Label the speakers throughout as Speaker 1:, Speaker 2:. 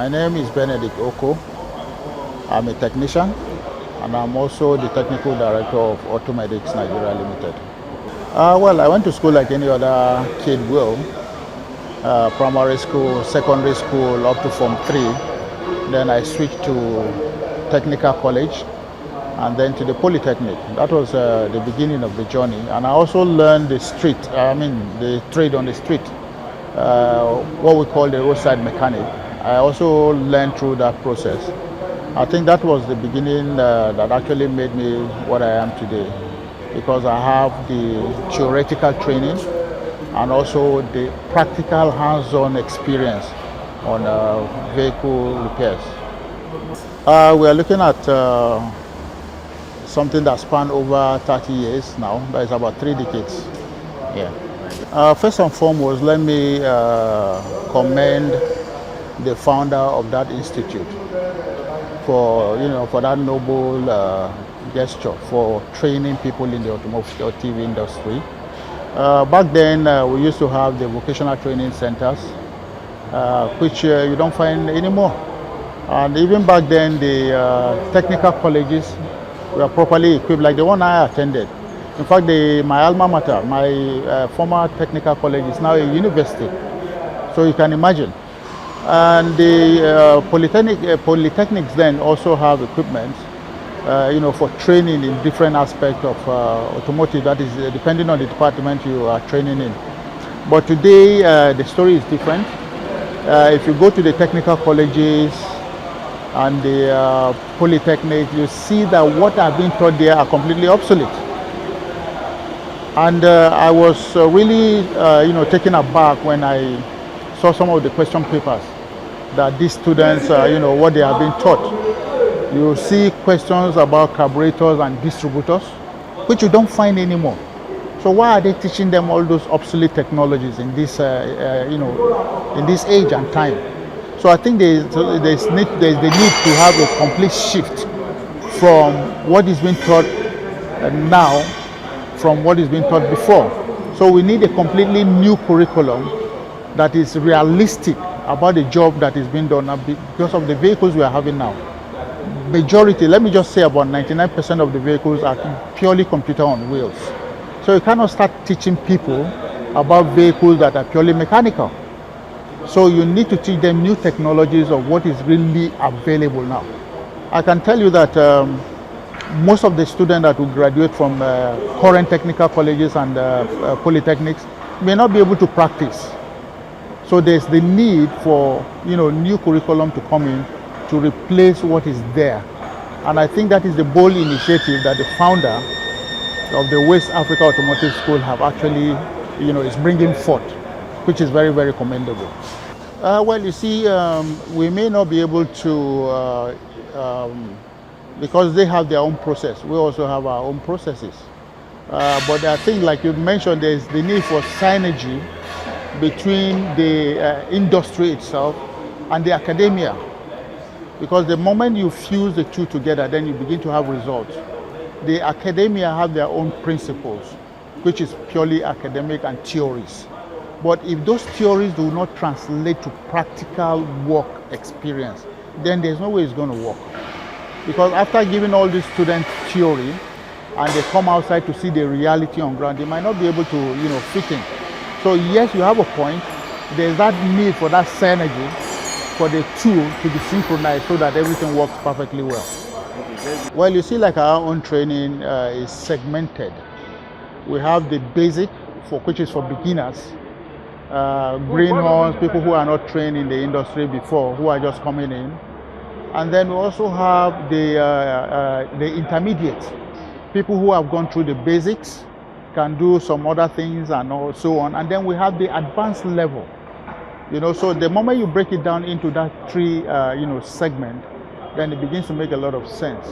Speaker 1: My name is Benedict Okoh. I'm a technician and I'm also the technical director of Automotive Nigeria Limited. Well, I went to school like any other kid will. Primary school, secondary school, up to Form 3. Then I switched to technical college and then to the Polytechnic. That was the beginning of the journey. And I also learned the the trade on the street, what we call the roadside mechanic. I also learned through that process. I think that was the beginning that actually made me what I am today, because I have the theoretical training and also the practical hands-on experience on vehicle repairs. We are looking at something that spanned over 30 years now. That is about 3 decades. Yeah. First and foremost, let me commend the founder of that institute for that noble gesture for training people in the automotive industry. Back then, we used to have the vocational training centers, which you don't find anymore. And even back then, the technical colleges were properly equipped, like the one I attended. In fact, my alma mater, my former technical college, is now a university. So you can imagine. And the polytechnics then also have equipment, for training in different aspects of automotive. That is depending on the department you are training in. But today, the story is different. If you go to the technical colleges and the polytechnics, you see that what are being taught there are completely obsolete. And I was really, taken aback when I saw some of the question papers that these students, what they are being taught. You see questions about carburetors and distributors, which you don't find anymore. So why are they teaching them all those obsolete technologies in this, in this age and time? So I think there's the need to have a complete shift from what is being taught now from what is being taught before. So we need a completely new curriculum that is realistic about the job that is being done because of the vehicles we are having now. Majority, let me just say about 99% of the vehicles are purely computer on wheels. So you cannot start teaching people about vehicles that are purely mechanical. So you need to teach them new technologies of what is really available now. I can tell you that most of the students that will graduate from current technical colleges and polytechnics may not be able to practice. So there's the need for new curriculum to come in to replace what is there. And I think that is the bold initiative that the founder of the West Africa Automotive School have actually, is bringing forth, which is very, very commendable. Well, you see, we may not be able to, because they have their own process. We also have our own processes. But I think, like you mentioned, there's the need for synergy between the industry itself and the academia. Because the moment you fuse the two together, then you begin to have results. The academia have their own principles, which is purely academic and theories. But if those theories do not translate to practical work experience, then there's no way it's going to work. Because after giving all these students theory, and they come outside to see the reality on ground, they might not be able to, fit in. So yes, you have a point. There's that need for that synergy for the two to be synchronized so that everything works perfectly well. Well, you see, like our own training is segmented. We have the basic, which is for beginners, greenhorns, people who are not trained in the industry before, who are just coming in. And then we also have the intermediate, people who have gone through the basics, can do some other things and so on. And then we have the advanced level. So the moment you break it down into that 3, segment, then it begins to make a lot of sense.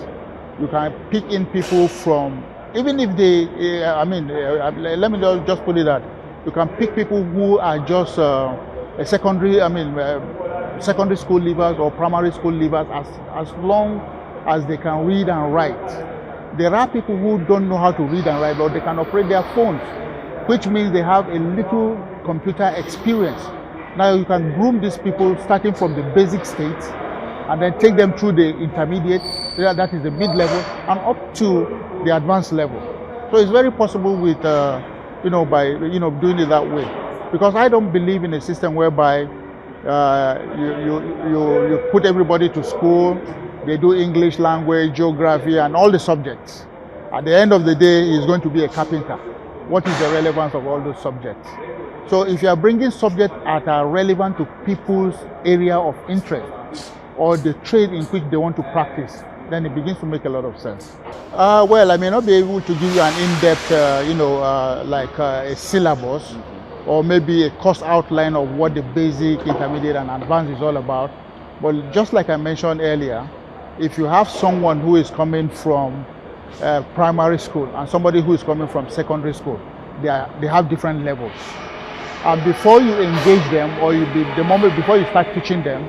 Speaker 1: You can pick in people from, even if they, let me just put it that, you can pick people who are just secondary school leavers or primary school leavers as long as they can read and write. There are people who don't know how to read and write, but they can operate their phones, which means they have a little computer experience. Now you can groom these people starting from the basic state and then take them through the intermediate, that is the mid-level, and up to the advanced level. So it's very possible with, by doing it that way. Because I don't believe in a system whereby you put everybody to school, they do English language, geography, and all the subjects. At the end of the day, he's going to be a carpenter. What is the relevance of all those subjects? So if you are bringing subjects that are relevant to people's area of interest or the trade in which they want to practice, then it begins to make a lot of sense. Well, I may not be able to give you an in-depth, a syllabus or maybe a course outline of what the basic, intermediate, and advanced is all about. But just like I mentioned earlier, if you have someone who is coming from primary school and somebody who is coming from secondary school, they have different levels. And before you engage them, or before you start teaching them,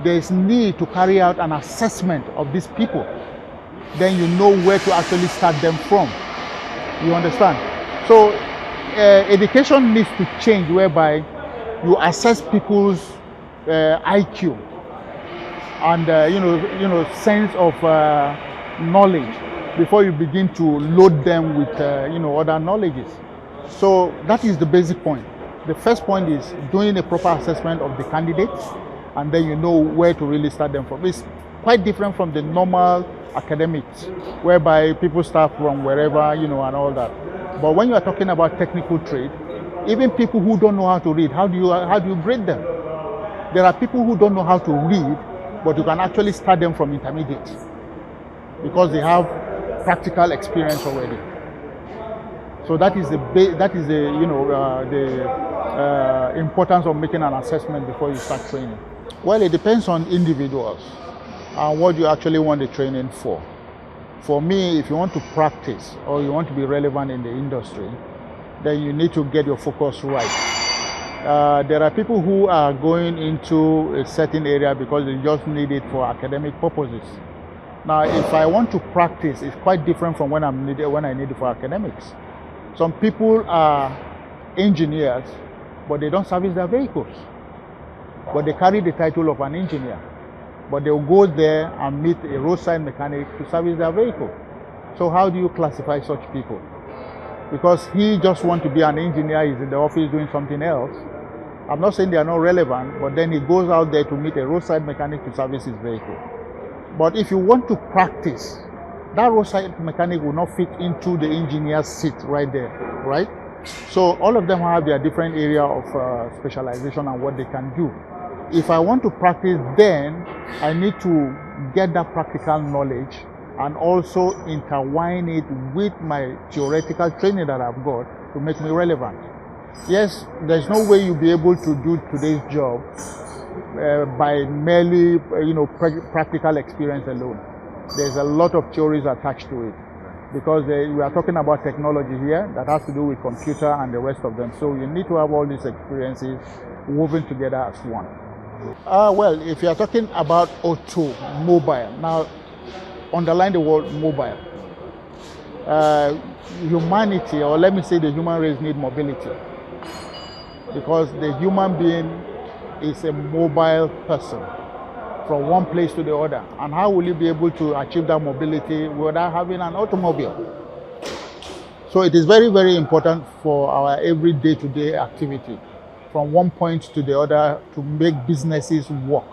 Speaker 1: there is need to carry out an assessment of these people. Then you know where to actually start them from. You understand? So education needs to change, whereby you assess people's IQ and sense of knowledge before you begin to load them with other knowledges. So that is the basic point. The first point is doing a proper assessment of the candidates, and then you know where to really start them from. It's quite different from the normal academics, whereby people start from wherever, and all that. But when you are talking about technical trade, even people who don't know how to read, how do you grade them? There are people who don't know how to read, but you can actually start them from intermediate because they have practical experience already. So that is the importance of making an assessment before you start training. Well, it depends on individuals and what you actually want the training for. For me, if you want to practice or you want to be relevant in the industry, then you need to get your focus right. There are people who are going into a certain area because they just need it for academic purposes. Now, if I want to practice, it's quite different from when I need it for academics. Some people are engineers, but they don't service their vehicles. But they carry the title of an engineer. But they'll go there and meet a roadside mechanic to service their vehicle. So how do you classify such people? Because he just wants to be an engineer, he's in the office doing something else. I'm not saying they are not relevant, but then he goes out there to meet a roadside mechanic to service his vehicle. But if you want to practice, that roadside mechanic will not fit into the engineer's seat right there, right? So all of them have their different area of specialization and what they can do. If I want to practice, then I need to get that practical knowledge and also intertwine it with my theoretical training that I've got to make me relevant. Yes, there's no way you'll be able to do today's job by merely practical experience alone. There's a lot of theories attached to it because we are talking about technology here that has to do with computer and the rest of them. So you need to have all these experiences woven together as one. Well, if you are talking about automobile, now underline the word mobile. Humanity, or let me say the human race, need mobility because the human being is a mobile person from one place to the other. And how will you be able to achieve that mobility without having an automobile? So it is very, very important for our every day-to-day activity from one point to the other to make businesses work.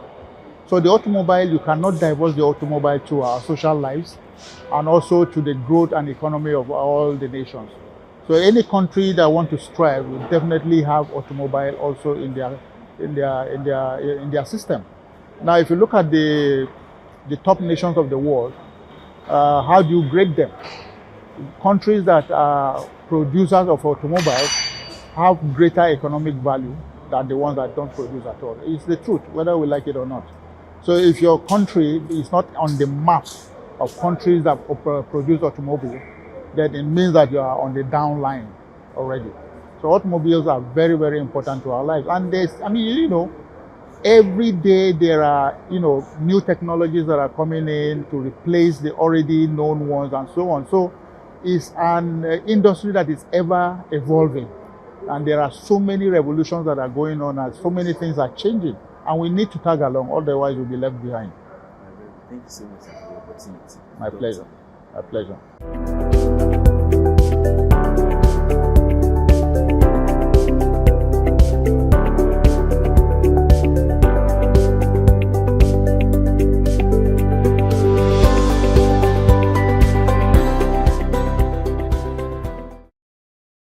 Speaker 1: So the automobile, you cannot divorce the automobile to our social lives and also to the growth and economy of all the nations. So any country that want to strive will definitely have automobile also in their system. Now, if you look at the top nations of the world, how do you grade them? Countries that are producers of automobiles have greater economic value than the ones that don't produce at all. It's the truth, whether we like it or not. So if your country is not on the map of countries that produce automobiles, then it means that you are on the down line already. So automobiles are very, very important to our lives. And every day there are, new technologies that are coming in to replace the already known ones and so on. So it's an industry that is ever evolving. And there are so many revolutions that are going on, and so many things are changing. And we need to tag along, otherwise we'll be left behind.
Speaker 2: Thank you so much for the opportunity.
Speaker 1: My pleasure. My pleasure.